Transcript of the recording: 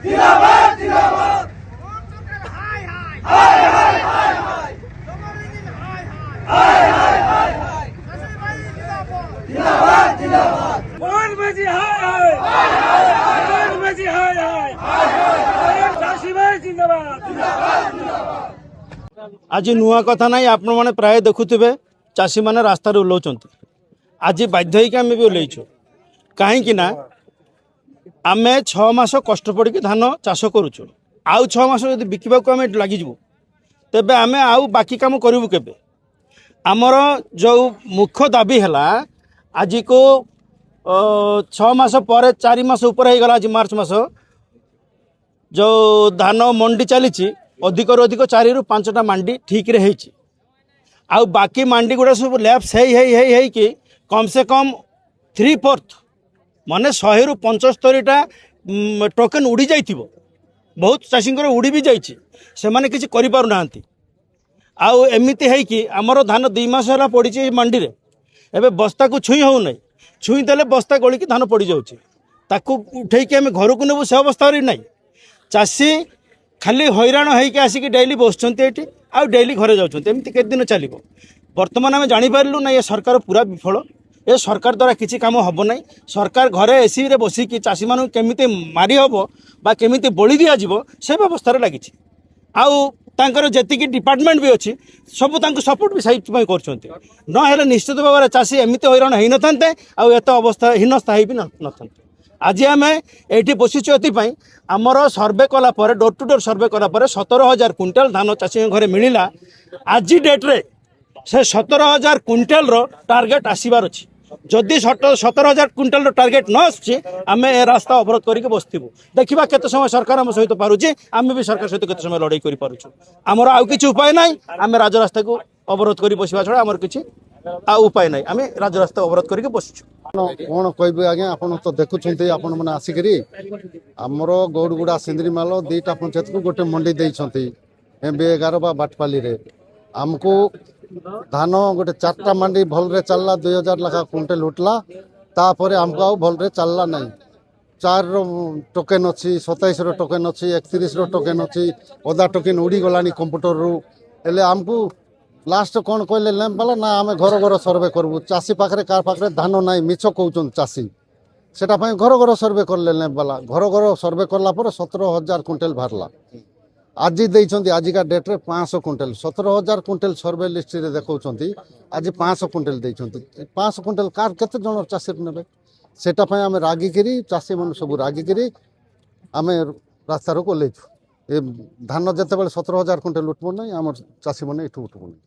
जिंदाबाद जिंदाबाद हाय हाय हाय हाय हाय हाय हाय हाय हाय हाय जिंदाबाद जिंदाबाद बोल बजी हाय हाय बोल बजी हाय हाय चाषी भाई जिंदाबाद आज नुआ कथा ना आपण मैंने प्राय देखुवे चाषी मैंने रास्तार ओह्लाउं आज बाध्य होकर आम भी ओह्लैचु कहीं आम 6 मास कष्ट पड़ी धान चाष करुचु आउ 6 मास जब बिकवा आम लगिजु तेबे आम आउ बाकी काम करूँ केबे आमर जो मुख्य दाबी है आज को 6 मास पर 4 मास ऊपर हो गला आज मार्च मास जो धान मंडी चली अधिक अधिक 4 ରୁ 5टा मंडी ठीक रे होईची आउ बाकी मंडी गुड़ा सब लैप्स है कि कम से कम 3/4 माने 100 ରୁ 75टा टोकन उड़ी जाइथिबो बहुत चाषी उड़ी भी जाइए से माने किसी करि पारु नांती आउ एमिति है कि आमर धान 2 मास है पड़ी मंडी रे एबे बस्ता को छुई हो नहीं छुई देले बस्ता गली की धान पड़ जाउची ताकू उठे कि आम घर को नेबू से अवस्था नहीं चाषी खाली हैरान होइके आसिक डेली बसुँच ये आउ डेली घरे जाऊँच एमती केते दिन चलो बर्तमान आम जापारू ना ये सरकार पूरा विफल ए सरकार द्वारा किसी काम हम ना सरकार घरे एसी रे बसिकी चाषी मानू केमिति मारी हम बा केमिति बलि दिया जीवो से व्यवस्था लगी आउ तांकर जेतिकी डिपार्टमेंट भी अच्छी सब सपोर्ट भी साइड कर निश्चित भाव में चाषी एमती हैरान हो न था आउ एत अवस्था हीनस्था हो भी न था आज आम ये बसीचु ये आमर सर्वे कलापर डोर टू डोर सर्वे कलापर 17,000 क्विंटाल धान चाषी घरे मिलला आज डेट्रे से 17,000 क्विंटाल टार्गेट आसबार अच्छी जदि 17,000 क्विंटाल टार्गेट न आसुची आम ए रास्ता अवरोध करके बसबू देखा केते समय सरकार आम सहित पारुचे आम भी सरकार सहित केते समय लड़ाई कर आमर आउ किछि उपाय नाई आम राजरास्ता को अवरोध कर बसवा छड़ा आमर किछि आ उपाय नाई आम राजरास्ता अवरोध करके बसुछु कौन कह आज्ञा आप तो देखुं आपण मैंने आसिक आमर गौड़गुड़ा सिंदरीमाल 2टा पंचायत को गोटे मंडी देते MB11 बा बाटपाली रे आमको धान गोटे 4टा मंडी भलरे चलला 2,000 लाखा क्विंटल उठला तापर आमको आउ भलरे चलला नहीं 4 टोकेन अच्छी 27 टोकेन अच्छी 31 टोकेन अच्छी अधा टोकेन उड़ी गलानी कंप्यूटर रु एले आमको लास्ट कौन कहले लेम्बाला ना आम घर घर सर्वे करबू चाषी पाखे कार पाखे धान ना मिछ कहते चाषी से घर घर सर्वे करले लेम्बाला घर घर सर्वे कला 17,000 क्विंटल बाहरला आज देइछंती आजिका डेट रे 500 क्विंटल 17,000 क्विंटल सर्वे लिस्ट रे देखौछंती आज 500 क्विंटल देइछंती 500 क्विंटल कार केते जन चाषी नेबे सेटा पय आमे रागी करी चाषी मन सब रागी करी आमे रास्ता रो कोलेछु ए धान जते बेले 17,000 क्विंटल उठबो नै हमर चाषी मन एठु उठबो नै।